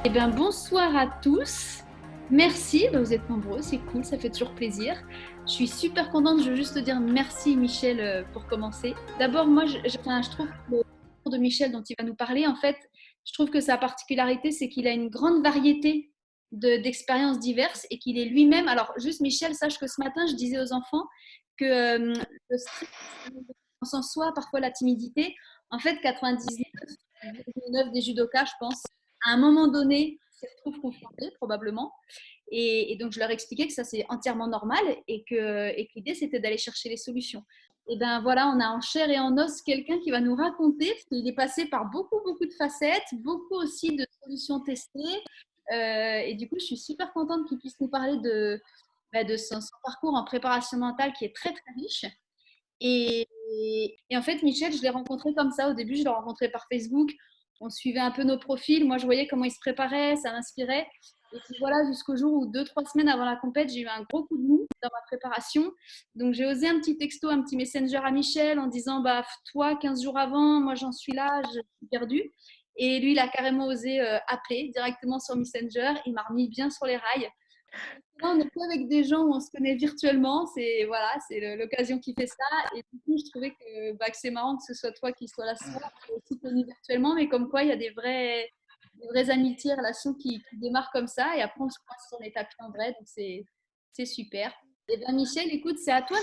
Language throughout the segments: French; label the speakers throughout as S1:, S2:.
S1: Eh bien, bonsoir à tous. Merci, vous êtes nombreux, c'est cool, ça fait toujours plaisir. Je suis super contente, je veux juste te dire merci Michel pour commencer. D'abord, moi, je trouve que le parcours de Michel dont il va nous parler, en fait, je trouve que sa particularité, c'est qu'il a une grande variété d'expériences diverses et qu'il est lui-même. Alors, juste Michel, sache que ce matin, je disais aux enfants que le stress, en soi, parfois la timidité, en fait, 99,9 des judokas, je pense, à un moment donné, s'y retrouvent confrontés, probablement. Et donc, je leur expliquais que ça, c'est entièrement normal et que l'idée, c'était d'aller chercher les solutions. Et ben voilà, on a en chair et en os quelqu'un qui va nous raconter, parce qu'il est passé par beaucoup, beaucoup de facettes, beaucoup aussi de solutions testées. Et du coup, je suis super contente qu'il puisse nous parler de son parcours en préparation mentale qui est très, très riche. Et en fait, Michel, je l'ai rencontré comme ça. Au début, je l'ai rencontré par Facebook. On suivait un peu nos profils. Moi, je voyais comment il se préparait, ça m'inspirait. Et puis voilà, jusqu'au jour où 2, 3 semaines avant la compète, j'ai eu un gros coup de mou dans ma préparation. Donc, j'ai osé un petit texto, un petit messenger à Michel en disant, bah, toi, 15 jours avant, moi, j'en suis là, je suis perdue. Et lui, il a carrément osé appeler directement sur Messenger. Il m'a remis bien sur les rails. Là, on n'est plus avec des gens où on se connaît virtuellement. C'est voilà, c'est l'occasion qui fait ça. Et du coup, je trouvais que c'est marrant que ce soit toi qui sois là ce soir, aussi connu virtuellement, mais comme quoi il y a des vraies amitiés, relations qui démarrent comme ça. Et après, on se croise sur les tapis en vrai. Donc, c'est super. Et bien, Michel, écoute, c'est à toi.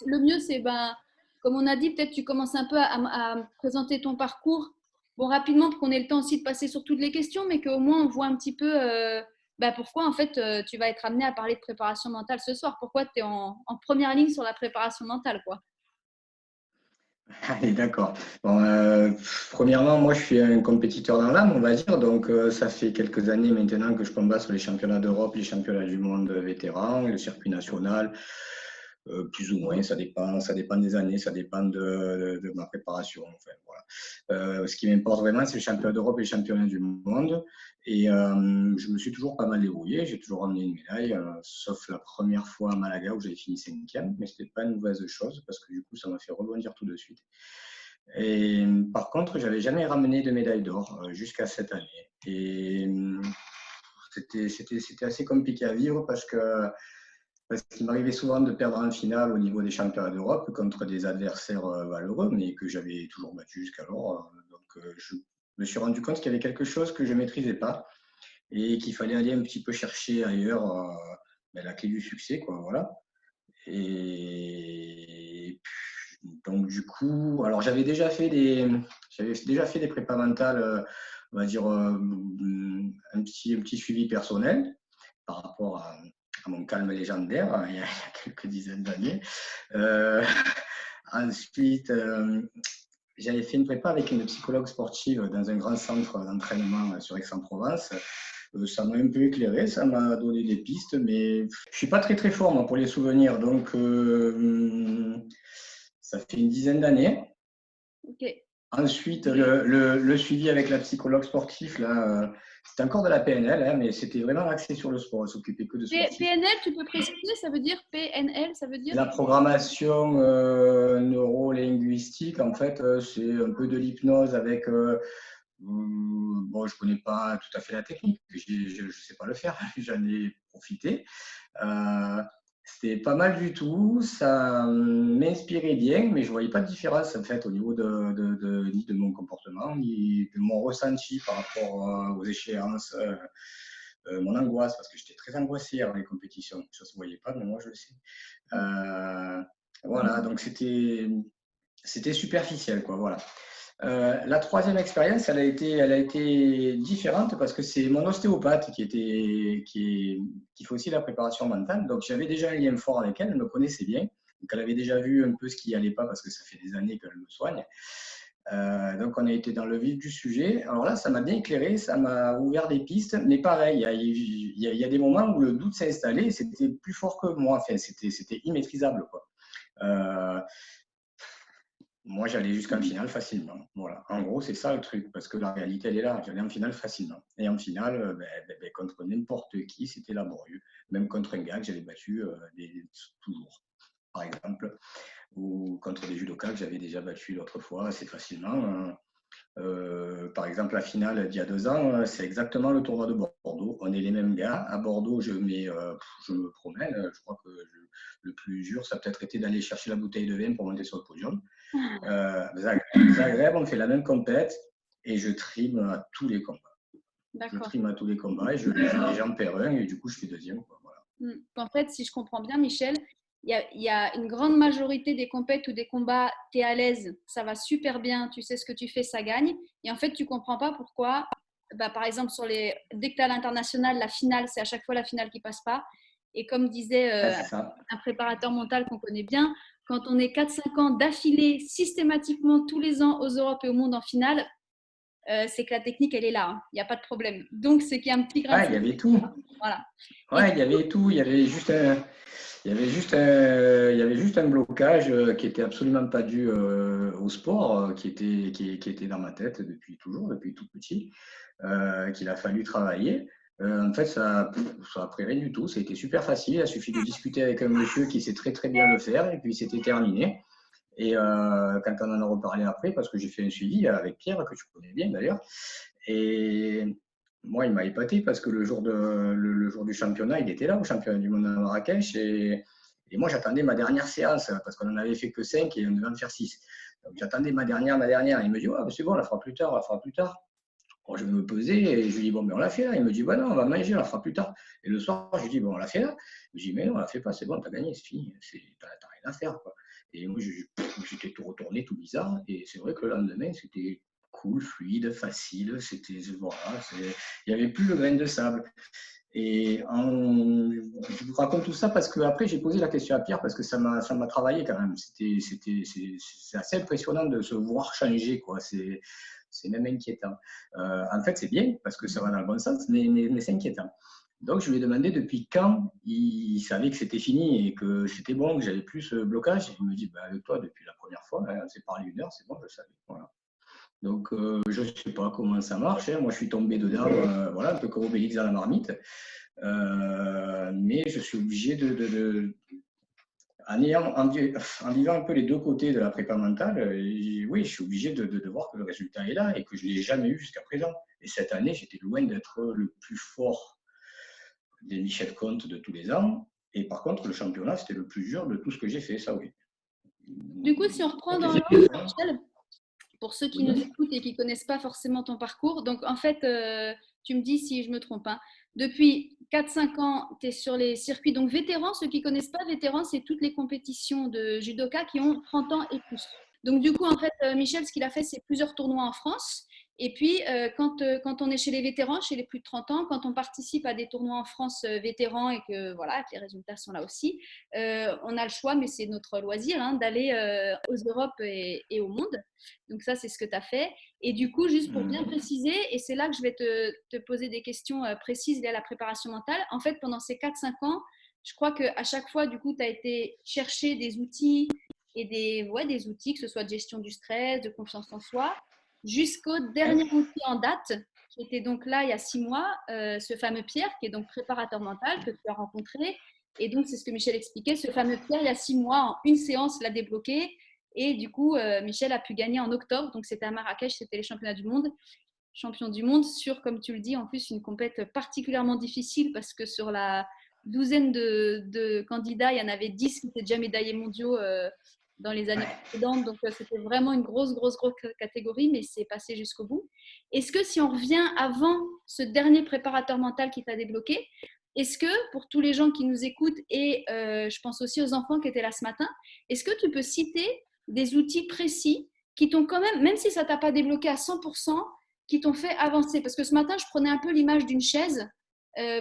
S1: Le mieux, c'est, ben, comme on a dit, peut-être tu commences un peu à présenter ton parcours. Bon, rapidement, pour qu'on ait le temps aussi de passer sur toutes les questions, mais qu'au moins on voit un petit peu bah, pourquoi en fait tu vas être amené à parler de préparation mentale ce soir. Pourquoi tu es en première ligne sur la préparation mentale, quoi.
S2: Allez, d'accord. Bon, premièrement, moi, je suis un compétiteur dans l'âme, on va dire. Donc, ça fait quelques années maintenant que je combats sur les championnats d'Europe, les championnats du monde vétérans, le circuit national. Plus ou moins, ça dépend des années, ça dépend de ma préparation. Enfin, voilà. Ce qui m'importe vraiment, c'est les championnats d'Europe et les championnats du monde. Et je me suis toujours pas mal débrouillé, j'ai toujours ramené une médaille, sauf la première fois à Malaga où j'avais fini cinquième, mais ce n'était pas une mauvaise chose parce que du coup, ça m'a fait rebondir tout de suite. Et par contre, j'avais jamais ramené de médaille d'or jusqu'à cette année. Et c'était assez compliqué à vivre parce qu'il m'arrivait souvent de perdre en finale au niveau des championnats d'Europe contre des adversaires valeureux, mais que j'avais toujours battu jusqu'alors. Donc, je me suis rendu compte qu'il y avait quelque chose que je ne maîtrisais pas et qu'il fallait aller un petit peu chercher ailleurs la clé du succès, quoi, voilà. Et donc, du coup, alors j'avais déjà fait des prépas mentales, on va dire, un petit suivi personnel par rapport à mon calme légendaire il y a quelques dizaines d'années. Euh, ensuite, j'avais fait une prépa avec une psychologue sportive dans un grand centre d'entraînement sur Aix-en-Provence. Ça m'a un peu éclairé, ça m'a donné des pistes, mais je ne suis pas très très fort moi, pour les souvenirs. Donc, ça fait une dizaine d'années.
S1: Ok.
S2: Ensuite, le suivi avec la psychologue sportive, là, c'était encore de la PNL, hein, mais c'était vraiment axé sur le sport. Elle s'occupait que de sportifs.
S1: PNL, tu peux préciser, ça veut dire PNL, ça veut dire
S2: La programmation neuro-linguistique, en fait, c'est un peu de l'hypnose avec. Bon, je ne connais pas tout à fait la technique, je ne sais pas le faire, j'en ai profité. Euh, C'était pas mal du tout, ça m'inspirait bien, mais je ne voyais pas de différence en fait au niveau ni de mon comportement, ni de mon ressenti par rapport aux échéances, mon angoisse, parce que j'étais très angoissé avant les compétitions. Ça ne se voyait pas, mais moi je le sais. Euh, voilà, donc c'était superficiel, quoi, voilà. La troisième expérience, elle a été différente parce que c'est mon ostéopathe qui fait aussi la préparation mentale. Donc, j'avais déjà un lien fort avec elle, elle me connaissait bien. Donc, elle avait déjà vu un peu ce qui allait pas parce que ça fait des années qu'elle me soigne. Donc, on a été dans le vif du sujet. Alors là, ça m'a bien éclairé, ça m'a ouvert des pistes. Mais pareil, il y a des moments où le doute s'est installé et c'était plus fort que moi. Enfin, c'était immaîtrisable, quoi. Euh, Moi, j'allais jusqu'en finale facilement. Voilà. En gros, c'est ça le truc, parce que la réalité, elle est là. J'allais en finale facilement. Et en finale, contre n'importe qui, c'était laborieux. Même contre un gars que j'avais battu toujours, par exemple. Ou contre des judokas que j'avais déjà battus l'autre fois assez facilement. par exemple, la finale d'il y a 2 ans, c'est exactement le tournoi de Bordeaux. On est les mêmes gars. À Bordeaux, je me promène. Je crois que le plus dur, ça a peut-être été d'aller chercher la bouteille de vin pour monter sur le podium. Zagreb, on fait la même compète et je trime à tous les combats. Je trime à tous les combats et je les jambes R1 et du coup, je fais deuxième. Voilà.
S1: En fait, si je comprends bien, Michel, il y a une grande majorité des compètes ou des combats, tu es à l'aise, ça va super bien, tu sais ce que tu fais, ça gagne. Et en fait, tu ne comprends pas pourquoi, par exemple, dès que tu es à l'international, la finale, c'est à chaque fois la finale qui passe pas. Et comme disait un préparateur mental qu'on connaît bien, quand on est 4-5 ans d'affilée, systématiquement, tous les ans, aux Europes et au monde en finale, c'est que la technique, elle est là. Il n'y a pas de problème. Donc, c'est qu'il y a un petit grain.
S2: Il y avait tout.
S1: Voilà.
S2: Ouais, il y avait tout. Il y avait juste un blocage qui était absolument pas dû au sport, qui était dans ma tête depuis toujours, depuis tout petit, qu'il a fallu travailler. En fait, ça a pris rien du tout. Ça a été super facile. Il a suffi de discuter avec un monsieur qui sait très très bien le faire et puis c'était terminé. Et quand on en a reparlé après, parce que j'ai fait un suivi avec Pierre, que tu connais bien d'ailleurs, et moi, il m'a épaté parce que le jour du championnat, il était là, au championnat du monde à Marrakech. Et moi, j'attendais ma dernière séance parce qu'on n'en avait fait que 5 et on devait en faire 6. Donc, j'attendais ma dernière. Il me dit, ouais, c'est bon, on la fera plus tard, on la fera plus tard. Bon, je vais me poser et je lui dis, bon, mais on l'a fait là. Il me dit, bah non, on va manger, on la fera plus tard. Et le soir, je lui dis, bon, on l'a fait là. Je lui dis, mais non, on la fait pas, c'est bon, t'as gagné, c'est fini, t'as rien à faire, quoi. Et moi, j'étais tout retourné, tout bizarre. Et c'est vrai que le lendemain, c'était cool, fluide, facile. Voilà, il n'y avait plus le grain de sable. Et je vous raconte tout ça parce que après j'ai posé la question à Pierre parce que ça m'a travaillé quand même. C'est assez impressionnant de se voir changer, quoi. C'est même inquiétant. En fait, c'est bien parce que ça va dans le bon sens, mais c'est inquiétant. Donc, je lui ai demandé depuis quand il savait que c'était fini et que c'était bon, que j'avais plus ce blocage. Il me dit, bah, avec toi, depuis la première fois, on s'est parlé 1 heure, c'est bon, je savais. Voilà. Donc, je ne sais pas comment ça marche. Moi, je suis tombé dedans, voilà, un peu comme Obélix dans la marmite. Mais je suis obligé en vivant un peu les deux côtés de la prépa mentale, oui, je suis obligé de voir que le résultat est là et que je ne l'ai jamais eu jusqu'à présent. Et cette année, j'étais loin d'être le plus fort des Michel Comte de tous les ans. Et par contre, le championnat, c'était le plus dur de tout ce que j'ai fait, ça oui.
S1: Du coup, si on reprend dans l'ordre, Michel, pour ceux qui nous écoutent et qui ne connaissent pas forcément ton parcours, donc en fait, tu me dis si je me trompe, hein, depuis 4-5 ans, tu es sur les circuits, donc vétérans, ceux qui ne connaissent pas, vétérans, c'est toutes les compétitions de judoka qui ont 30 ans et plus. Donc du coup, en fait, Michel, ce qu'il a fait, c'est plusieurs tournois en France. Et puis, quand on est chez les vétérans, chez les plus de 30 ans, quand on participe à des tournois en France vétérans et que voilà, que les résultats sont là aussi, on a le choix, mais c'est notre loisir, hein, d'aller aux Europes et au monde. Donc ça, c'est ce que tu as fait. Et du coup, juste pour bien préciser, et c'est là que je vais te poser des questions précises liées à la préparation mentale. En fait, pendant ces 4-5 ans, je crois qu'à chaque fois, du coup, tu as été chercher des outils et des outils, que ce soit de gestion du stress, de confiance en soi, jusqu'au dernier outil en date, qui était donc là il y a 6 mois, ce fameux Pierre, qui est donc préparateur mental, que tu as rencontré. Et donc, c'est ce que Michel expliquait, ce fameux Pierre, il y a 6 mois, en une séance, l'a débloqué. Et du coup, Michel a pu gagner en octobre. Donc, c'était à Marrakech, c'était les championnats du monde. Champion du monde sur, comme tu le dis, en plus, une compète particulièrement difficile parce que sur la douzaine de candidats, il y en avait 10 qui étaient déjà médaillés mondiaux dans les années précédentes. Donc, c'était vraiment une grosse catégorie, mais c'est passé jusqu'au bout. Est-ce que si on revient avant ce dernier préparateur mental qui t'a débloqué, est-ce que pour tous les gens qui nous écoutent et je pense aussi aux enfants qui étaient là ce matin, est-ce que tu peux citer des outils précis qui t'ont quand même si ça ne t'a pas débloqué à 100%, qui t'ont fait avancer? Parce que ce matin, je prenais un peu l'image d'une chaise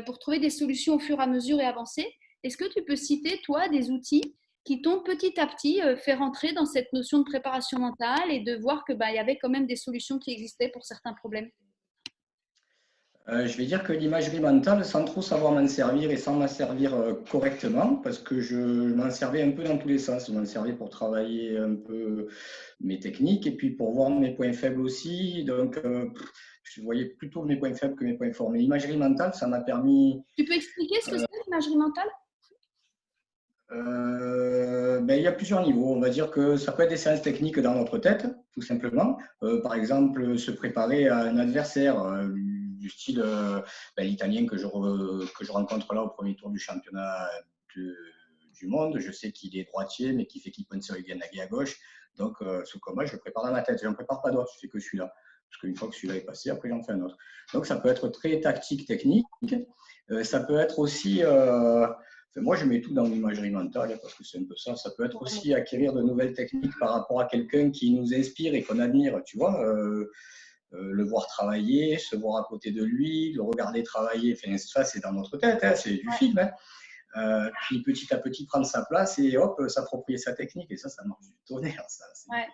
S1: pour trouver des solutions au fur et à mesure et avancer. Est-ce que tu peux citer, toi, des outils qui t'ont petit à petit fait rentrer dans cette notion de préparation mentale et de voir qu'il y avait quand même des solutions qui existaient pour certains problèmes?
S2: Je vais dire que l'imagerie mentale, sans trop savoir m'en servir et sans m'en servir correctement, parce que je m'en servais un peu dans tous les sens. Je m'en servais pour travailler un peu mes techniques et puis pour voir mes points faibles aussi. Donc, je voyais plutôt mes points faibles que mes points forts. Mais l'imagerie mentale, ça m'a permis…
S1: Tu peux expliquer ce que c'est l'imagerie mentale?
S2: Il y a plusieurs niveaux. On va dire que ça peut être des séances techniques dans notre tête, tout simplement. Par exemple, se préparer à un adversaire du style l'Italien que je rencontre là au premier tour du championnat de- du monde. Je sais qu'il est droitier, mais qui fait qu'il peut se gagner à gauche. Donc, ce combat, je le prépare dans ma tête. Je n'en prépare pas d'autres, je fais que celui-là. Parce qu'une fois que celui-là est passé, après, j'en fais un autre. Donc, ça peut être très tactique, technique. Ça peut être aussi moi, je mets tout dans l'imagerie mentale parce que c'est un peu ça. Ça peut être aussi acquérir de nouvelles techniques par rapport à quelqu'un qui nous inspire et qu'on admire, tu vois. Le voir travailler, se voir à côté de lui, le regarder travailler. Enfin, ça, c'est dans notre tête, hein, c'est du film. Hein. Puis petit à petit prendre sa place et hop, s'approprier sa technique. Et ça marche du tonnerre. Ça,
S1: Ouais.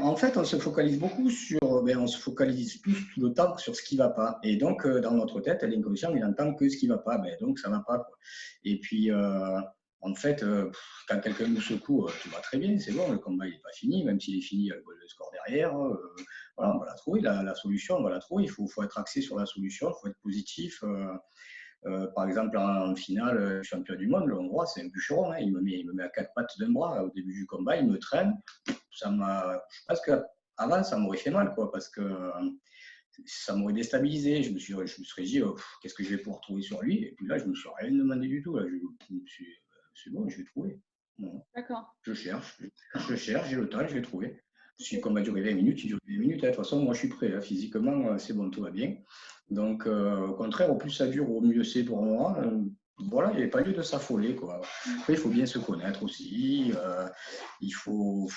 S2: En fait, on se focalise beaucoup on se focalise tous tout le temps sur ce qui ne va pas. Et donc, dans notre tête, l'inconscient, il n'entend que ce qui ne va pas. Donc, ça ne va pas. Quoi. Et puis, en fait, quand quelqu'un nous secoue, tout va très bien, c'est bon, le combat n'est pas fini, même s'il est fini, il y a le score derrière. Voilà, on va la trouver, la solution, on va la trouver. Il faut être axé sur la solution, il faut être positif. Par exemple, en finale, champion du monde, le Hongrois, c'est un bûcheron. Hein. Il me met à quatre pattes d'un bras au début du combat, il me traîne. Je pense qu'avant, ça m'aurait fait mal, quoi, parce que ça m'aurait déstabilisé. Je me serais dit, qu'est-ce que je vais pouvoir trouver sur lui? Et puis là, je ne me suis rien demandé du tout. Là, c'est bon, je vais trouver. Bon.
S1: D'accord.
S2: Je cherche, j'ai le temps, je vais trouver. Si le combat dure 20 minutes, il dure 20 minutes. De toute façon, moi, je suis prêt. Hein. Physiquement, c'est bon, tout va bien. Donc, au contraire, au plus ça dure, au mieux c'est pour moi. Voilà, il n'y avait pas lieu de s'affoler. Après, il faut bien se connaître aussi. Il faut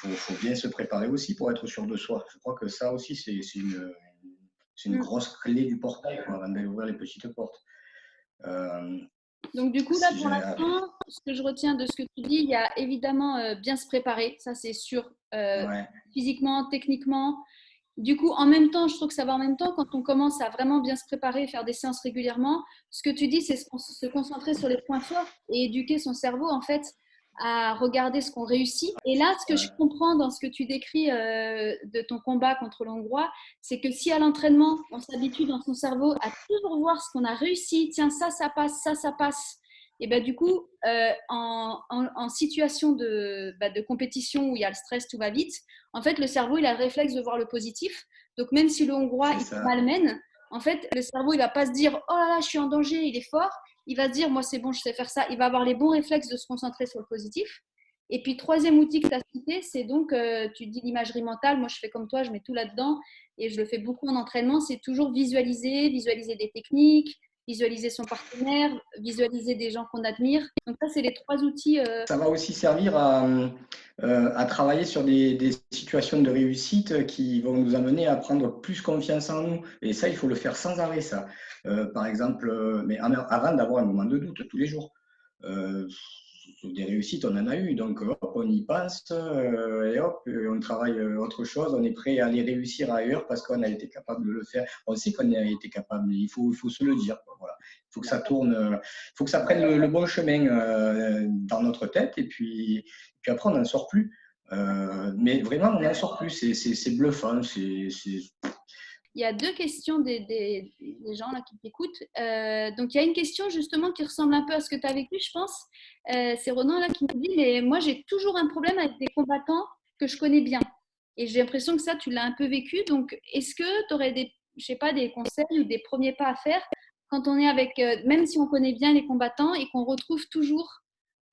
S2: bien se préparer aussi pour être sûr de soi. Je crois que ça aussi, c'est une grosse clé du portail avant d'ouvrir les petites portes.
S1: Donc du coup, là, pour l'instant, ce que je retiens de ce que tu dis, il y a évidemment bien se préparer, ça c'est sûr,
S2: Ouais.
S1: physiquement, techniquement. Du coup, en même temps, je trouve que ça va en même temps quand on commence à vraiment bien se préparer, faire des séances régulièrement. Ce que tu dis, c'est se concentrer sur les points forts et éduquer son cerveau, en fait, à regarder ce qu'on réussit. Et là, ce que je comprends dans ce que tu décris de ton combat contre l'Hongrois, c'est que si à l'entraînement, on s'habitue dans son cerveau à toujours voir ce qu'on a réussi, tiens, ça passe, ça passe, et ben, du coup, en situation de compétition où il y a le stress, tout va vite, en fait, le cerveau, il a le réflexe de voir le positif. Donc, même si le Hongrois, il est malmène, en fait, le cerveau, il va pas se dire « Oh là là, je suis en danger, il est fort ». Il va se dire « Moi, c'est bon, je sais faire ça ». Il va avoir les bons réflexes de se concentrer sur le positif. Et puis, troisième outil que tu as cité, c'est donc, tu dis l'imagerie mentale. Moi, je fais comme toi, je mets tout là-dedans et je le fais beaucoup en entraînement. C'est toujours visualiser des techniques, visualiser son partenaire, visualiser des gens qu'on admire. Donc ça, c'est les trois outils.
S2: Ça va aussi servir à travailler sur des situations de réussite qui vont nous amener à prendre plus confiance en nous. Et ça, il faut le faire sans arrêt, ça. Par exemple, mais avant d'avoir un moment de doute tous les jours. Des réussites, on en a eu, donc hop, on y pense et hop, on travaille autre chose, on est prêt à aller réussir ailleurs parce qu'on a été capable de le faire. On sait qu'on a été capable, il faut se le dire. Voilà. Il faut que ça tourne, il faut que ça prenne le bon chemin dans notre tête et puis après on n'en sort plus. Mais vraiment, on n'en sort plus, c'est bluffant,
S1: Il y a deux questions des gens là qui t'écoutent. Donc, il y a une question justement qui ressemble un peu à ce que tu as vécu, je pense. C'est Ronan là qui me dit, mais moi, j'ai toujours un problème avec des combattants que je connais bien. Et j'ai l'impression que ça, tu l'as un peu vécu. Donc, est-ce que tu aurais je sais pas, des conseils ou des premiers pas à faire quand on est avec, même si on connaît bien les combattants et qu'on retrouve toujours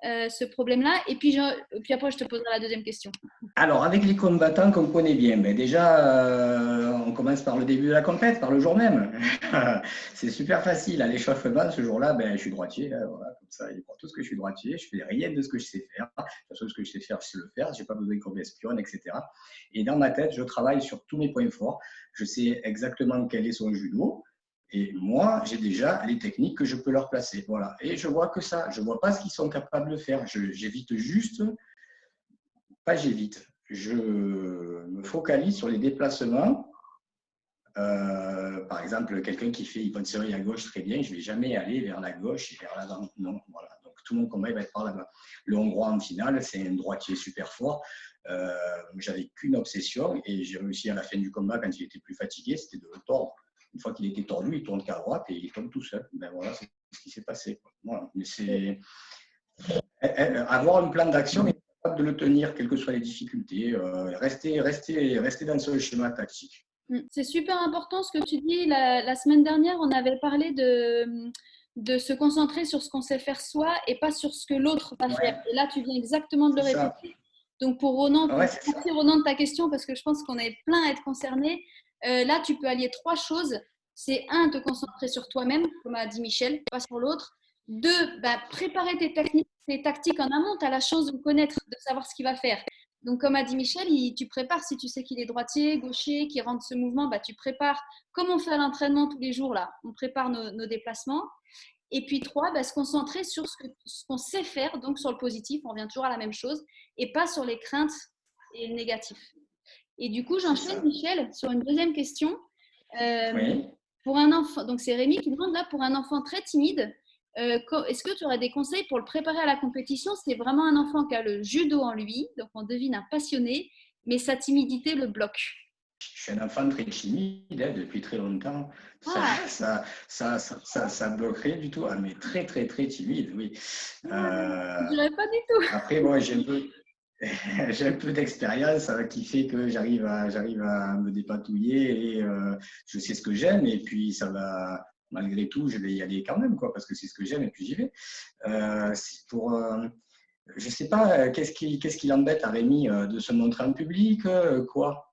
S1: ce problème-là. Et puis après, je te poserai la deuxième question.
S2: Alors, avec les combattants qu'on connaît bien, déjà, on commence par le début de la compète, par le jour même. C'est super facile. À l'échauffement, ce jour-là, je suis droitier. Hein, voilà, comme ça, il croit tous que je suis droitier. Je fais rien de ce que je sais faire. De toute façon, ce que je sais faire, je sais le faire. Je n'ai pas besoin qu'on m'espionne, etc. Et dans ma tête, je travaille sur tous mes points forts. Je sais exactement quel est son judo. Et moi, j'ai déjà les techniques que je peux leur placer. Voilà. Et je vois que ça. Je ne vois pas ce qu'ils sont capables de faire. J'évite juste, pas j'évite, je me focalise sur les déplacements. Par exemple, quelqu'un qui fait Ippon-Seoi à gauche très bien, je ne vais jamais aller vers la gauche et vers l'avant. Non, voilà. Donc tout mon combat va être par là-bas. Le Hongrois en finale, c'est un droitier super fort. J'avais qu'une obsession et j'ai réussi à la fin du combat, quand il était plus fatigué, c'était de le tordre. Une fois qu'il était tordu, il tourne qu'à droite et il tombe tout seul. Voilà, c'est ce qui s'est passé. Voilà. Mais Avoir un plan d'action et capable de le tenir, quelles que soient les difficultés. Rester dans ce schéma tactique.
S1: C'est super important ce que tu dis. La semaine dernière, on avait parlé de se concentrer sur ce qu'on sait faire soi et pas sur ce que l'autre va faire.
S2: Ouais,
S1: Et là, tu viens exactement de le
S2: c'est ça.
S1: répéter. Donc pour Ronan,
S2: Ouais, c'est ça.
S1: merci Ronan de ta question parce que je pense qu'on est plein à être concernés. Là, tu peux allier trois choses. C'est un, te concentrer sur toi-même, comme a dit Michel, pas sur l'autre. Deux, bah, préparer tes techniques, tes tactiques en amont. Tu as la chance de le connaître, de savoir ce qu'il va faire. Donc, comme a dit Michel, tu prépares, si tu sais qu'il est droitier, gaucher, qu'il rentre ce mouvement, bah, tu prépares, comme on fait à l'entraînement tous les jours, là, on prépare nos déplacements. Et puis trois, bah, se concentrer sur ce qu'on sait faire, donc sur le positif, on revient toujours à la même chose, et pas sur les craintes et le négatif. Et du coup,
S2: C'est
S1: j'enchaîne,
S2: ça.
S1: Michel, sur une deuxième question. Euh,
S2: Oui.
S1: pour un enfant, donc c'est Rémi qui demande là, pour un enfant très timide, est-ce que tu aurais des conseils pour le préparer à la compétition? C'est vraiment un enfant qui a le judo en lui, donc on devine un passionné, mais sa timidité le bloque.
S2: Je suis un enfant très timide depuis très longtemps. Ça,
S1: Ah,
S2: ça bloquerait du tout. Ah, mais très, très, très timide, oui.
S1: je
S2: Euh,
S1: dirais pas du tout.
S2: Après, moi, j'ai un peu d'expérience qui fait que j'arrive à me dépatouiller et je sais ce que j'aime et puis ça va, malgré tout, je vais y aller quand même, quoi, parce que c'est ce que j'aime et puis j'y vais. Pour, je sais pas, qu'est-ce qui l'embête à Rémi de se montrer en public, quoi?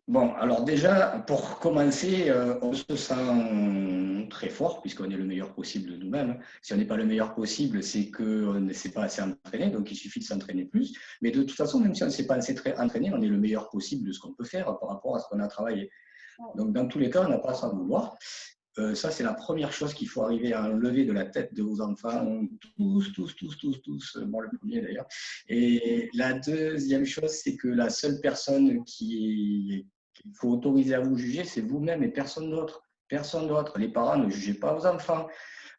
S2: Bon, alors déjà, pour commencer, on se sent très fort puisqu'on est le meilleur possible de nous-mêmes. Si on n'est pas le meilleur possible, c'est qu'on ne s'est pas assez entraîné, donc il suffit de s'entraîner plus. Mais de toute façon, même si on ne s'est pas assez entraîné, on est le meilleur possible de ce qu'on peut faire par rapport à ce qu'on a travaillé. Donc dans tous les cas, on n'a pas à s'en vouloir. Ça, c'est la première chose qu'il faut arriver à enlever de la tête de vos enfants, tous, moi le premier d'ailleurs. Et la deuxième chose, c'est que la seule personne qu'il faut autoriser à vous juger, c'est vous-même et personne d'autre. Personne d'autre. Les parents, ne jugez pas vos enfants.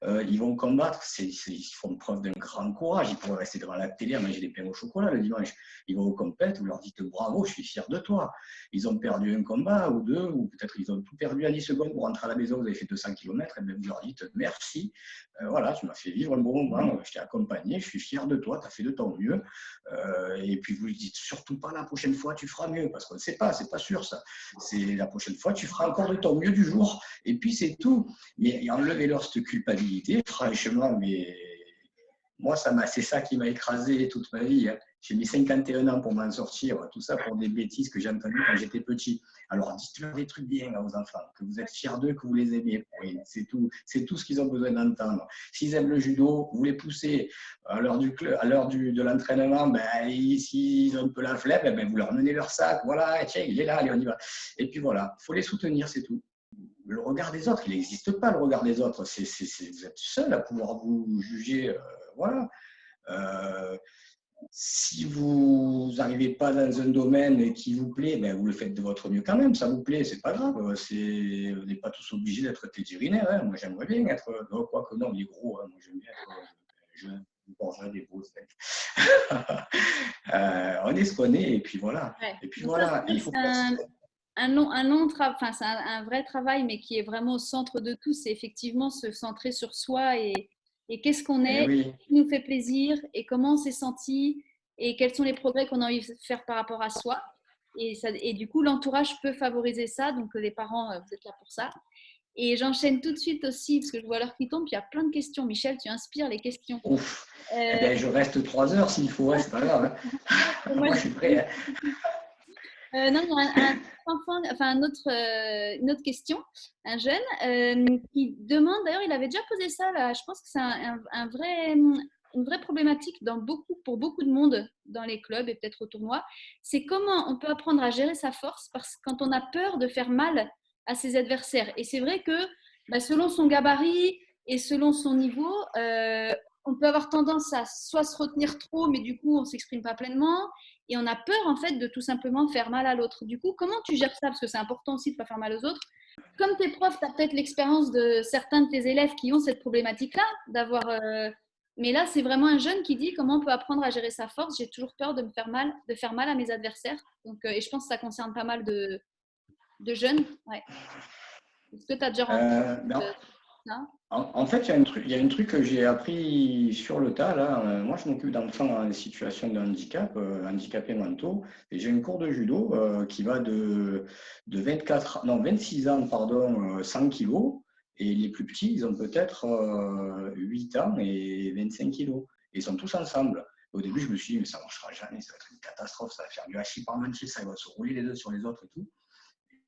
S2: Ils vont combattre, ils font preuve d'un grand courage. Ils pourraient rester devant la télé à manger des pains au chocolat le dimanche. Ils vont au compète, vous leur dites bravo, je suis fier de toi. Ils ont perdu un combat ou deux, ou peut-être ils ont tout perdu à 10 secondes pour rentrer à la maison, vous avez fait 200 km, et bien vous leur dites merci, voilà, tu m'as fait vivre un bon moment, je t'ai accompagné, je suis fier de toi, tu as fait de ton mieux. Et puis vous ne dites surtout pas la prochaine fois tu feras mieux, parce qu'on ne sait pas, c'est pas sûr ça. C'est la prochaine fois tu feras encore de ton mieux du jour, et puis c'est tout. Mais enlevez-leur cette culpabilité, franchement, mais moi, c'est ça qui m'a écrasé toute ma vie. Hein. J'ai mis 51 ans pour m'en sortir, tout ça pour des bêtises que j'ai entendues quand j'étais petit. Alors, dites-leur des trucs bien aux enfants, que vous êtes fiers d'eux, que vous les aimez. Oui, c'est tout ce qu'ils ont besoin d'entendre. S'ils aiment le judo, vous les poussez à l'heure de l'entraînement, ben, s'ils ont un peu la flemme, ben, vous leur menez leur sac. Voilà, tiens, il est là, allez, on y va. Et puis voilà, il faut les soutenir, c'est tout. Le regard des autres, il n'existe pas le regard des autres. Vous êtes seul à pouvoir vous juger. Voilà. Euh, si vous n'arrivez pas dans un domaine qui vous plaît, ben vous le faites de votre mieux quand même. Ça vous plaît, c'est pas grave. Vous n'êtes pas tous obligés d'être vétérinaire. Hein. Moi, j'aimerais bien être. Non, quoi que non, il est gros. Hein. Moi, j'aime bien être jeune, bourgeois, des beaux. On est ce qu'on est, et puis voilà.
S1: Ouais.
S2: Et puis
S1: Donc ça,
S2: voilà. Et il faut pas.
S1: un long travail, enfin, c'est un vrai travail, mais qui est vraiment au centre de tout, c'est effectivement se centrer sur soi et qu'est-ce qu'on
S2: Eh
S1: est,
S2: oui.
S1: qui nous fait plaisir et comment on s'est senti et quels sont les progrès qu'on a envie de faire par rapport à soi. Et du coup, l'entourage peut favoriser ça, donc les parents, vous êtes là pour ça. Et j'enchaîne tout de suite aussi, parce que je vois l'heure qui tombe, puis il y a plein de questions. Michel, tu inspires les questions.
S2: Ouf. Eh
S1: Euh,
S2: ben, je reste 3 heures s'il faut, hein, c'est pas grave. Hein.
S1: moi,
S2: Moi, je suis prêt. Hein.
S1: non, il y a un enfant, enfin une autre question, un jeune qui demande, d'ailleurs il avait déjà posé ça là, je pense que c'est un vrai, une vraie problématique pour beaucoup de monde dans les clubs et peut-être au tournoi, c'est comment on peut apprendre à gérer sa force parce que quand on a peur de faire mal à ses adversaires. Et c'est vrai que bah, selon son gabarit et selon son niveau, on peut avoir tendance à soit se retenir trop, mais du coup on ne s'exprime pas pleinement et on a peur en fait de tout simplement faire mal à l'autre. Du coup, comment tu gères ça? Parce que c'est important aussi de ne pas faire mal aux autres. Comme tes profs, tu as peut-être l'expérience de certains de tes élèves qui ont cette problématique-là, d'avoir. Mais là, c'est vraiment un jeune qui dit comment on peut apprendre à gérer sa force. J'ai toujours peur de me faire mal, de faire mal à mes adversaires. Donc, et je pense que ça concerne pas mal de jeunes. Ouais. Est-ce que tu as déjà rencontré
S2: Non.
S1: ça?
S2: En fait, il y a un truc que j'ai appris sur le tas, là. Moi, je m'occupe d'enfants en situation de handicap, handicapés mentaux. Et j'ai un cours de judo qui va de 26 ans, pardon, 100 kilos. Et les plus petits, ils ont peut-être 8 ans et 25 kilos. Et ils sont tous ensemble. Au début, je me suis dit, mais ça ne marchera jamais, ça va être une catastrophe, ça va faire du hachis par manche, ça va se rouler les uns sur les autres et tout.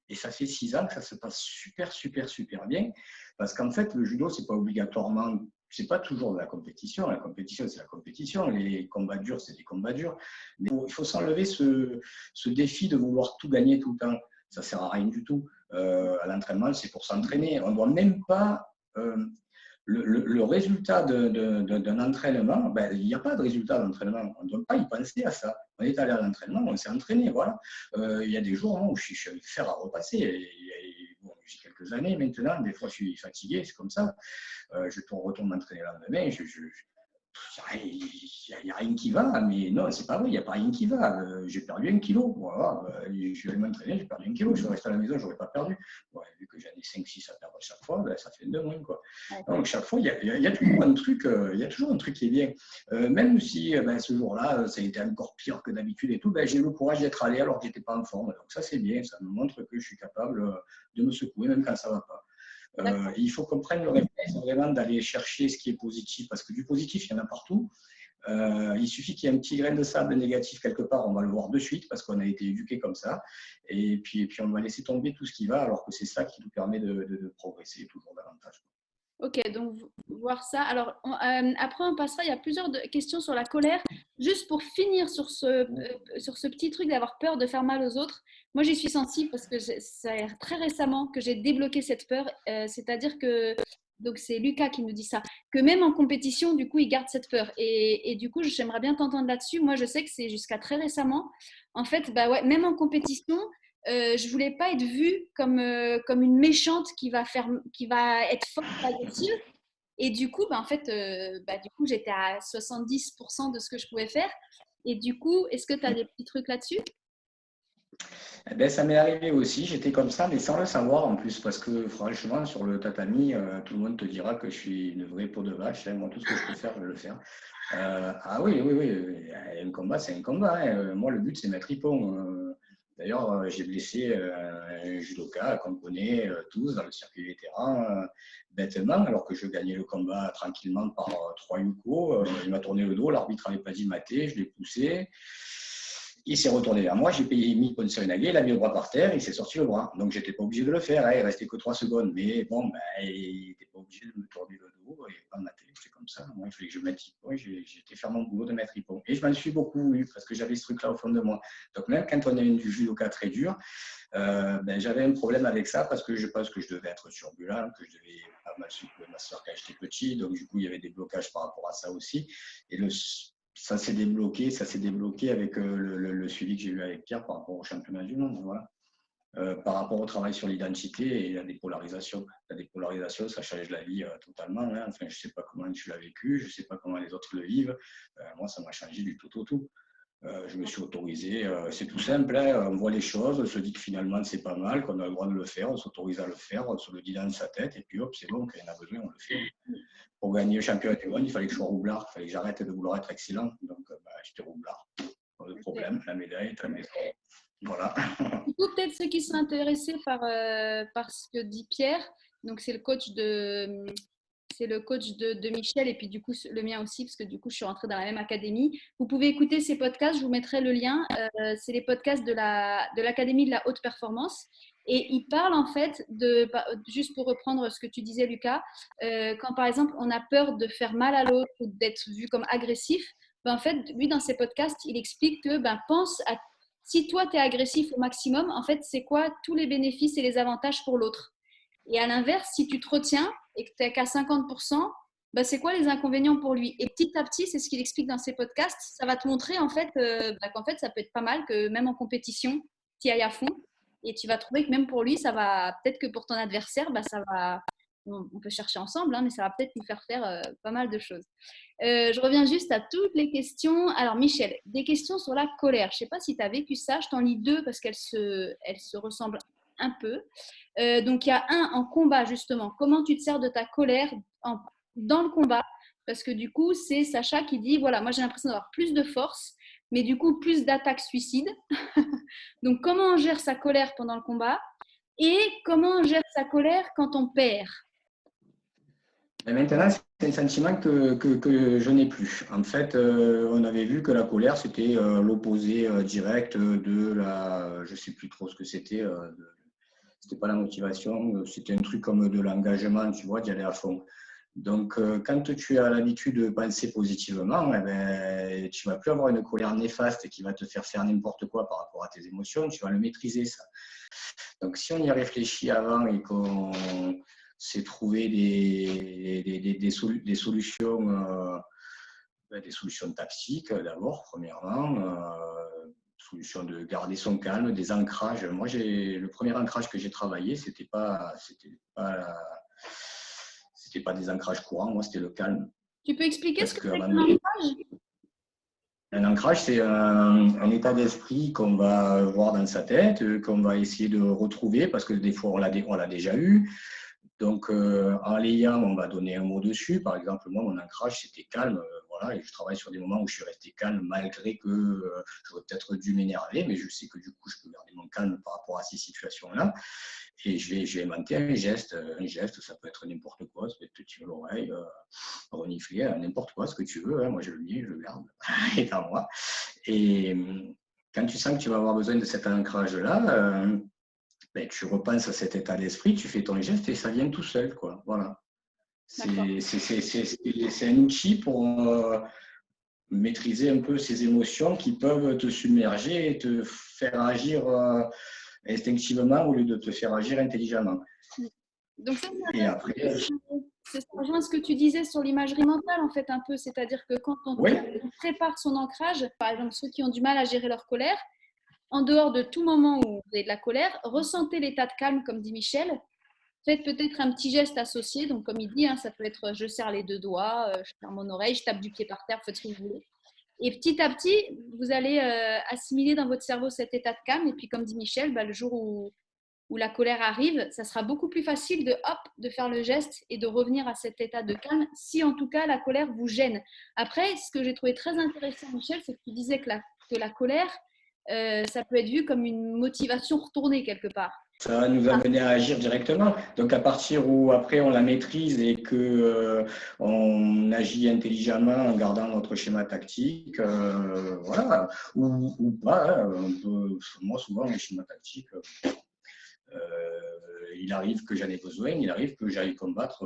S2: Et ça fait 6 ans que ça se passe super, super, super bien. Parce qu'en fait, le judo, c'est pas obligatoirement, c'est pas toujours de la compétition. La compétition, c'est la compétition. Les combats durs, c'est des combats durs. Mais il faut s'enlever ce défi de vouloir tout gagner tout le temps. Ça sert à rien du tout. À l'entraînement, c'est pour s'entraîner. On ne doit même pas. Le résultat d'un entraînement, ben, il n'y a pas de résultat d'entraînement. On ne doit pas y penser à ça. On est allé à l'entraînement, on s'est entraîné. Voilà. Il y a des jours où je suis allé faire à repasser. Bon, j'ai quelques années maintenant, des fois je suis fatigué, c'est comme ça. Je retourne m'entraîner le lendemain. Il n'y a rien qui va, mais non, c'est pas vrai, il n'y a pas rien qui va. J'ai perdu 1 kilo. Voilà, je suis allé m'entraîner, j'ai perdu 1 kilo. Je suis resté à la maison, je n'aurais pas perdu. Ouais, vu que j'en ai 5-6 à perdre chaque fois, ben, ça fait 2 moins. Quoi. Donc, chaque fois, il y a toujours un truc, il y a toujours un truc qui est bien. Même si ben, ce jour-là, ça a été encore pire que d'habitude et tout, ben, j'ai eu le courage d'être allé alors que je n'étais pas en forme. Donc, ça, c'est bien. Ça me montre que je suis capable de me secouer, même quand ça ne va pas. Il faut qu'on prenne le réflexe vraiment d'aller chercher ce qui est positif, parce que du positif, il y en a partout. Il suffit qu'il y ait un petit grain de sable négatif quelque part, on va le voir de suite parce qu'on a été éduqué comme ça. Et puis on va laisser tomber tout ce qui va, alors que c'est ça qui nous permet de progresser toujours davantage.
S1: Ok, donc voir ça. Alors, après, on passera. Il y a plusieurs questions sur la colère. Juste pour finir sur ce petit truc d'avoir peur de faire mal aux autres. Moi, j'y suis sensible parce que c'est très récemment que j'ai débloqué cette peur. C'est-à-dire que, donc c'est Lucas qui nous dit ça, que même en compétition, du coup, il garde cette peur. Et du coup, j'aimerais bien t'entendre là-dessus. Moi, je sais que c'est jusqu'à très récemment. En fait, bah ouais, même en compétition, je voulais pas être vue comme une méchante qui va être forte et agressive. Et du coup, bah, en fait, du coup, j'étais à 70% de ce que je pouvais faire. Et du coup, est-ce que tu as des petits trucs là-dessus?
S2: Eh ben, ça m'est arrivé aussi, j'étais comme ça, mais sans le savoir en plus, parce que franchement, sur le tatami, tout le monde te dira que je suis une vraie peau de vache. Hein. Moi, tout ce que je peux faire, je vais le faire. Ah oui, oui, oui, un combat, c'est un combat. Hein. Moi, le but, c'est mettre ippon. D'ailleurs, j'ai blessé un judoka qu'on connaît tous dans le circuit vétéran, bêtement, alors que je gagnais le combat tranquillement par 3 yuko. Il m'a tourné le dos, l'arbitre n'avait pas dit mater, je l'ai poussé. Il s'est retourné vers moi, j'ai mis Poncerenage, il a mis le bras par terre, il s'est sorti le bras. Donc, j'étais pas obligé de le faire, hein, il restait que 3 secondes. Mais bon, ben, il n'était pas obligé de me tourner le dos et pas de mater. C'est comme ça. Moi, il fallait que je mette Ippon. J'étais faire mon boulot de mettre Ippon. Et je m'en suis beaucoup eu parce que j'avais ce truc-là au fond de moi. Donc, même quand on a du judoka très dur, ben, j'avais un problème avec ça parce que je pense que je devais être turbulent, que je devais pas mal secouer ma soeur quand j'étais petit. Donc, du coup, il y avait des blocages par rapport à ça aussi. Et ça s'est débloqué avec le suivi que j'ai eu avec Pierre par rapport au championnat du monde. Voilà. Par rapport au travail sur l'identité et la dépolarisation. La dépolarisation, ça change la vie totalement. Hein. Enfin, je ne sais pas comment tu l'as vécu, je ne sais pas comment les autres le vivent. Moi, ça m'a changé du tout au tout. Je me suis autorisé, c'est tout simple, hein, on voit les choses, on se dit que finalement c'est pas mal, qu'on a le droit de le faire, on s'autorise à le faire, on se le dit dans sa tête, et puis hop, c'est bon, quand il y en a besoin, on le fait. Pour gagner le championnat du monde, il fallait que je sois roublard, il fallait que j'arrête de vouloir être excellent, donc j'étais roublard. Pas de problème, la médaille est à la maison. Voilà.
S1: Du coup, peut-être ceux qui sont intéressés par ce que dit Pierre, donc c'est le coach de Michel et puis du coup le mien aussi parce que du coup je suis rentrée dans la même académie. Vous pouvez écouter ces podcasts, je vous mettrai le lien. C'est les podcasts de l'Académie de la haute performance et il parle en fait juste pour reprendre ce que tu disais Lucas, quand par exemple on a peur de faire mal à l'autre ou d'être vu comme agressif, ben, en fait lui dans ses podcasts il explique que ben, pense à si toi tu es agressif au maximum, en fait c'est quoi tous les bénéfices et les avantages pour l'autre. Et à l'inverse, si tu te retiens et que tu n'es qu'à 50%, bah, c'est quoi les inconvénients pour lui? Et petit à petit, c'est ce qu'il explique dans ses podcasts, ça va te montrer en fait, qu'en fait, ça peut être pas mal que même en compétition, tu y ailles à fond. Et tu vas trouver que même pour lui, ça va, peut-être que pour ton adversaire, bah, ça va, on peut chercher ensemble, hein, mais ça va peut-être lui faire faire pas mal de choses. Je reviens juste à toutes les questions. Alors Michel, des questions sur la colère. Je ne sais pas si tu as vécu ça, je t'en lis deux parce elles se ressemblent un peu. Donc, il y a un en combat, justement. Comment tu te sers de ta colère dans le combat? Parce que du coup, c'est Sacha qui dit, voilà, moi j'ai l'impression d'avoir plus de force, mais du coup, plus d'attaques suicides. Donc, comment on gère sa colère pendant le combat et comment on gère sa colère quand on perd?
S2: Et maintenant, c'est un sentiment que je n'ai plus. En fait, on avait vu que la colère, c'était l'opposé direct de la. Je ne sais plus trop ce que c'était. C'était pas la motivation, c'était un truc comme de l'engagement, tu vois, d'y aller à fond. Donc, quand tu as l'habitude de penser positivement, eh ben, tu ne vas plus avoir une colère néfaste qui va te faire n'importe quoi par rapport à tes émotions, tu vas le maîtriser, ça. Donc, si on y réfléchit avant et qu'on s'est trouvé des solutions tactiques d'abord, premièrement, solution de garder son calme, des ancrages. Moi, le premier ancrage que j'ai travaillé, c'était pas des ancrages courants, moi, c'était le calme.
S1: Tu peux expliquer ce
S2: Parce
S1: que
S2: que
S1: c'est qu'un ancrage?
S2: un ancrage, c'est un état d'esprit qu'on va voir dans sa tête, qu'on va essayer de retrouver, parce que des fois, on l'a déjà eu. Donc, en l'ayant, on va donner un mot dessus. Par exemple, moi, mon ancrage, c'était calme. Voilà, et je travaille sur des moments où je suis resté calme, malgré que j'aurais peut-être dû m'énerver, mais je sais que du coup, je peux garder mon calme par rapport à ces situations-là. Et je vais inventer un geste. Un geste, ça peut être n'importe quoi. Ça peut être te tirer l'oreille, renifler, n'importe quoi, ce que tu veux. Hein. Moi, je le mets, je le garde. Il est à moi. Et quand tu sens que tu vas avoir besoin de cet ancrage-là, ben, tu repenses à cet état d'esprit, tu fais ton geste et ça vient tout seul, quoi. Voilà. C'est un outil pour maîtriser un peu ces émotions qui peuvent te submerger et te faire agir instinctivement au lieu de te faire agir intelligemment.
S1: Donc ça,
S2: Et après,
S1: ça rejoint ce que tu disais sur l'imagerie mentale, en fait, un peu. C'est-à-dire que quand on
S2: oui,
S1: prépare son ancrage, par exemple, ceux qui ont du mal à gérer leur colère, en dehors de tout moment où vous avez de la colère, ressentez l'état de calme, comme dit Michel. Faites peut-être un petit geste associé. Donc, comme il dit, hein, ça peut être je serre les deux doigts, je ferme mon oreille, je tape du pied par terre, faites ce que vous voulez. Et petit à petit, vous allez assimiler dans votre cerveau cet état de calme. Et puis, comme dit Michel, bah, le jour où la colère arrive, ça sera beaucoup plus facile de faire le geste et de revenir à cet état de calme, si en tout cas la colère vous gêne. Après, ce que j'ai trouvé très intéressant, Michel, c'est que tu disais que la colère, ça peut être vu comme une motivation retournée quelque part.
S2: ça va nous amener à agir directement. Donc, à partir où après on la maîtrise et que on agit intelligemment en gardant notre schéma tactique, voilà, ou pas. Hein, moi, souvent, les schémas tactiques, il arrive que j'en ai besoin, il arrive que j'aille combattre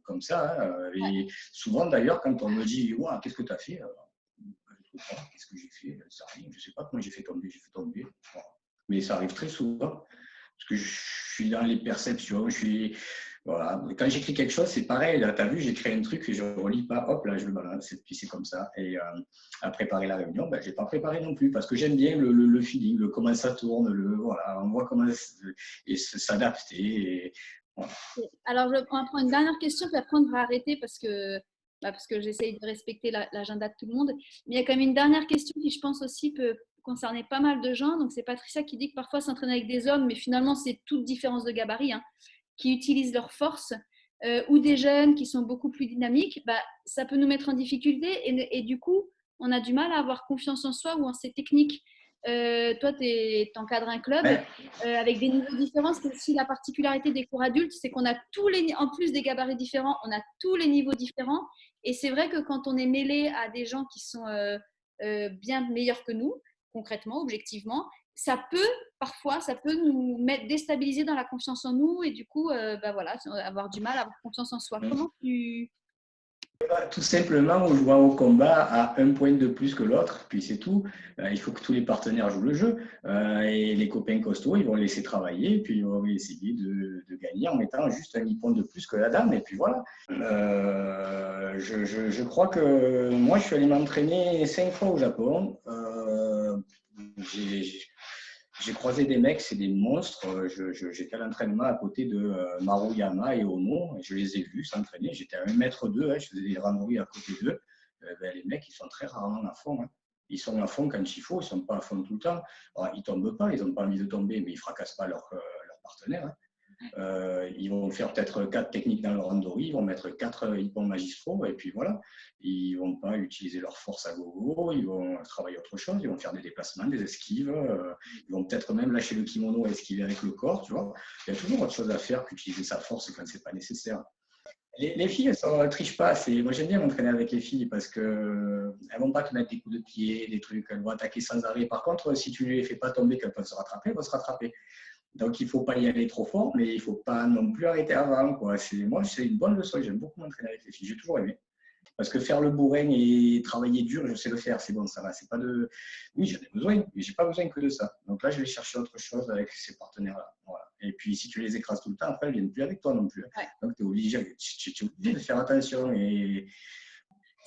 S2: comme ça. Hein. Et souvent, d'ailleurs, quand on me dit wow, qu'est-ce que tu as fait? Qu'est-ce que j'ai fait? Ça arrive, je ne sais pas comment j'ai fait tomber. Voilà. Mais ça arrive très souvent. Parce que je suis dans les perceptions, voilà. Quand j'écris quelque chose, c'est pareil. Là, tu as vu, j'écris un truc et je ne relis pas, hop, là, je le balance, et puis c'est comme ça. Et à préparer la réunion, ben, je n'ai pas préparé non plus, parce que j'aime bien le feeling, comment ça tourne, voilà, on voit comment et s'adapter. Et, voilà.
S1: Alors, on va prendre une dernière question, puis après on va arrêter parce que j'essaye de respecter l'agenda de tout le monde. Mais il y a quand même une dernière question qui, je pense aussi, peut concerner pas mal de gens. Donc, c'est Patricia qui dit que parfois s'entraîner avec des hommes, mais finalement, c'est toute différence de gabarit, hein, qui utilisent leur force, ou des jeunes qui sont beaucoup plus dynamiques, bah, ça peut nous mettre en difficulté et du coup, on a du mal à avoir confiance en soi ou en ses techniques. Toi, tu encadres un club
S2: Ben,
S1: avec des niveaux différents. C'est aussi la particularité des cours adultes, c'est qu'on a en plus des gabarits différents, on a tous les niveaux différents. Et c'est vrai que quand on est mêlé à des gens qui sont bien meilleurs que nous, concrètement, objectivement, parfois, ça peut nous déstabiliser dans la confiance en nous et du coup, bah voilà, avoir du mal à avoir confiance en soi. Comment tu...
S2: tout simplement, on joue au combat à un point de plus que l'autre, puis c'est tout. Il faut que tous les partenaires jouent le jeu. Et les copains costauds, ils vont laisser travailler, puis ils vont essayer de gagner en mettant juste un nippon de plus que la dame, et puis voilà. Je crois que moi, je suis allé m'entraîner 5 fois au Japon. J'ai croisé des mecs, c'est des monstres. J'étais à l'entraînement à côté de Maruyama et Ono. Et je les ai vus s'entraîner. J'étais à 1,2 m, hein, je faisais des randonnées à côté d'eux. Ben, les mecs, ils sont très rarement à fond. Hein. Ils sont à fond quand il faut, ils ne sont pas à fond tout le temps. Alors, ils ne tombent pas, ils n'ont pas envie de tomber, mais ils ne fracassent pas leur partenaires. Hein. Ils vont faire peut-être 4 techniques dans le randori, ils vont mettre 4 hippons magistraux et puis voilà. Ils ne vont pas utiliser leur force à gogo, ils vont travailler autre chose, ils vont faire des déplacements, des esquives, ils vont peut-être même lâcher le kimono et esquiver avec le corps, tu vois. Il y a toujours autre chose à faire qu'utiliser sa force quand ce n'est pas nécessaire. Les filles, elles ne trichent pas. Moi, j'aime bien m'entraîner avec les filles parce qu'elles ne vont pas te mettre des coups de pied, des trucs, elles vont attaquer sans arrêt. Par contre, si tu ne les fais pas tomber, qu'elles peuvent se rattraper, elles vont se rattraper. Donc, il ne faut pas y aller trop fort, mais il ne faut pas non plus arrêter avant. Quoi. Moi, c'est une bonne leçon. J'aime beaucoup m'entraîner avec les filles. J'ai toujours aimé. Parce que faire le bourrin et travailler dur, je sais le faire. C'est bon, ça va. C'est pas de... Oui, j'en ai besoin, mais je n'ai pas besoin que de ça. Donc là, je vais chercher autre chose avec ces partenaires-là. Voilà. Et puis, si tu les écrases tout le temps, après, elles ne viennent plus avec toi non plus. Ouais. Donc, tu es obligé de faire attention. Et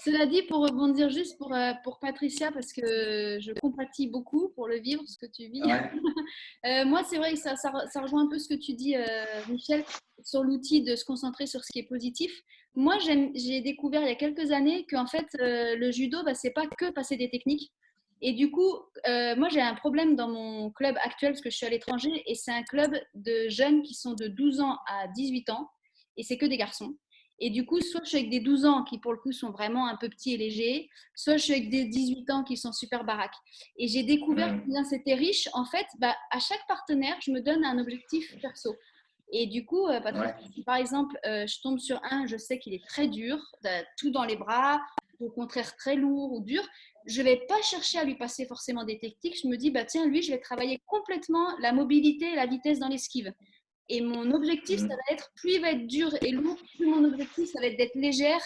S1: cela dit, pour rebondir juste pour Patricia, parce que je compatis beaucoup pour le vivre, ce que tu vis. Ouais. Moi, c'est vrai que ça rejoint un peu ce que tu dis, Michel, sur l'outil de se concentrer sur ce qui est positif. Moi, j'ai découvert il y a quelques années qu'en fait, le judo, c'est pas que passer des techniques. Et du coup, moi, j'ai un problème dans mon club actuel, parce que je suis à l'étranger, et c'est un club de jeunes qui sont de 12 ans à 18 ans, et c'est que des garçons. Et du coup, soit je suis avec des 12 ans qui, pour le coup, sont vraiment un peu petits et légers, soit je suis avec des 18 ans qui sont super baraques. Et j'ai découvert combien c'était riche. En fait, à chaque partenaire, je me donne un objectif perso. Et du coup, Patrick, si par exemple, je tombe sur un, je sais qu'il est très dur, tout dans les bras, au contraire très lourd ou dur, je ne vais pas chercher à lui passer forcément des techniques. Je me dis, tiens, lui, je vais travailler complètement la mobilité et la vitesse dans l'esquive. Et mon objectif, ça va être, plus il va être dur et lourd, plus mon objectif, ça va être d'être légère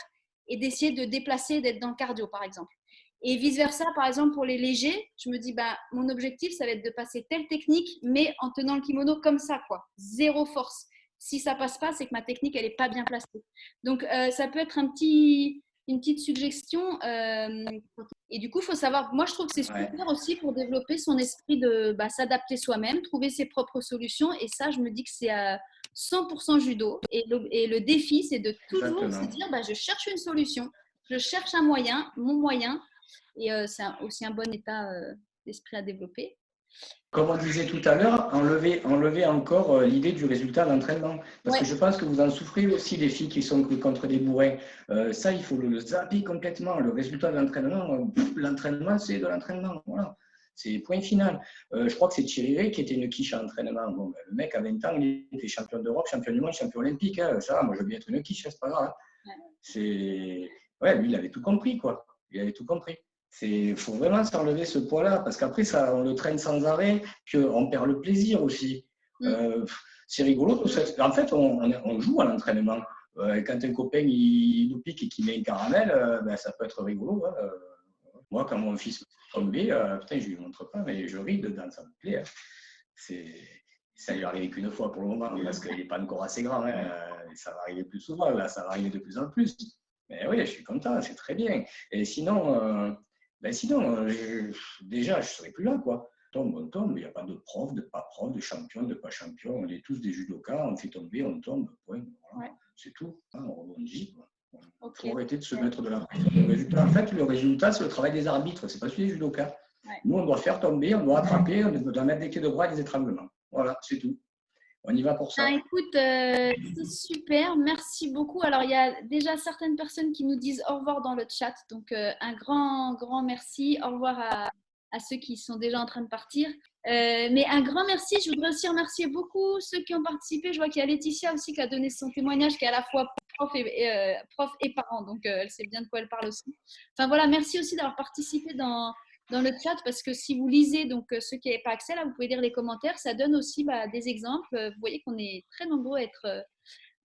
S1: et d'essayer de déplacer, d'être dans le cardio, par exemple. Et vice-versa, par exemple, pour les légers, je me dis, mon objectif, ça va être de passer telle technique, mais en tenant le kimono comme ça, quoi. Zéro force. Si ça passe pas, c'est que ma technique, elle n'est pas bien placée. Donc, ça peut être une petite suggestion. Et du coup, il faut savoir, moi, je trouve que c'est super aussi pour développer son esprit de s'adapter soi-même, trouver ses propres solutions. Et ça, je me dis que c'est à 100% judo. Et le défi, c'est de toujours se dire, je cherche une solution, je cherche un moyen, mon moyen. Et c'est aussi un bon état d'esprit à développer.
S2: Comme on disait tout à l'heure, enlever encore l'idée du résultat d'entraînement. Parce que je pense que vous en souffrez aussi, les filles qui sont contre des bourrins. Ça, il faut le zapper complètement. Le résultat de l'entraînement, c'est de l'entraînement. Voilà. C'est point final. Je crois que c'est Thierry Rey qui était une quiche à entraînement. Bon, le mec, à 20 ans, il était champion d'Europe, champion du monde, champion olympique. Hein. Ça, moi, je veux bien être une quiche, c'est pas grave. Hein. Lui, il avait tout compris, quoi. Il avait tout compris. Il faut vraiment s'enlever ce poids-là, parce qu'après, on le traîne sans arrêt, qu'on perd le plaisir aussi. C'est rigolo. En fait, on joue à l'entraînement. Quand un copain il nous pique et qu'il met un caramel, ça peut être rigolo. Hein. Moi, quand mon fils est tombé, putain, je ne lui montre pas, mais je ris dedans, ça me plaît. Hein. Ça lui arrive qu'une fois pour le moment, parce qu'il n'est pas encore assez grand. Hein. Ça va arriver plus souvent, là, ça va arriver de plus en plus. Mais oui, je suis content, c'est très bien. Et sinon, déjà, je ne serais plus là, quoi. On tombe, il n'y a pas de prof, de pas prof, de champion, de pas champion. On est tous des judokas, on fait tomber, on tombe, point. Voilà. C'est tout, hein, on rebondit. Il faut arrêter de se mettre de la pression. En fait, le résultat, c'est le travail des arbitres, c'est pas celui des judokas. Nous, on doit faire tomber, on doit attraper, on doit mettre des clés de bras et des étranglements. Voilà, c'est tout. On y va pour ça.
S1: Écoute, c'est super, merci beaucoup. Alors, il y a déjà certaines personnes qui nous disent au revoir dans le chat. Donc, un grand, grand merci. Au revoir à ceux qui sont déjà en train de partir. Mais un grand merci. Je voudrais aussi remercier beaucoup ceux qui ont participé. Je vois qu'il y a Laetitia aussi qui a donné son témoignage, qui est à la fois prof et parent. Donc, elle sait bien de quoi elle parle aussi. Enfin, voilà, merci aussi d'avoir participé dans le chat, parce que si vous lisez, donc ceux qui n'avaient pas accès, là, vous pouvez lire les commentaires, ça donne aussi des exemples. Vous voyez qu'on est très nombreux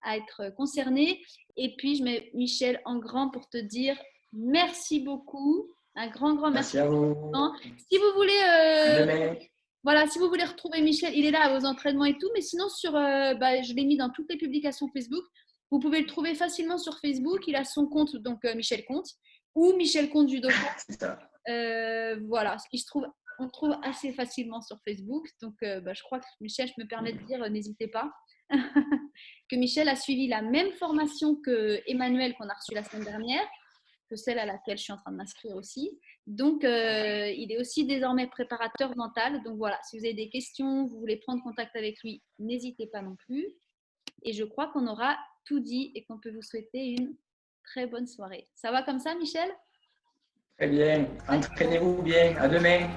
S1: à être concernés. Et puis, je mets Michel en grand pour te dire merci beaucoup. Un grand, grand merci.
S2: Merci à vous.
S1: Si vous voulez... Voilà, si vous voulez retrouver Michel, il est là à vos entraînements et tout, mais sinon, je l'ai mis dans toutes les publications Facebook. Vous pouvez le trouver facilement sur Facebook. Il a son compte, donc Michel Comte, ou Michel Comte Judoka.
S2: C'est ça.
S1: Voilà, on le trouve assez facilement sur Facebook. Donc, je crois que Michel, je me permets de dire, n'hésitez pas, que Michel a suivi la même formation que Emmanuel qu'on a reçu la semaine dernière. que celle à laquelle je suis en train de m'inscrire aussi. Donc, il est aussi désormais préparateur mental. Donc voilà, si vous avez des questions, vous voulez prendre contact avec lui, n'hésitez pas non plus. Et je crois qu'on aura tout dit et qu'on peut vous souhaiter une très bonne soirée. Ça va comme ça, Michel?
S2: Très bien. Entraînez-vous bien. À demain.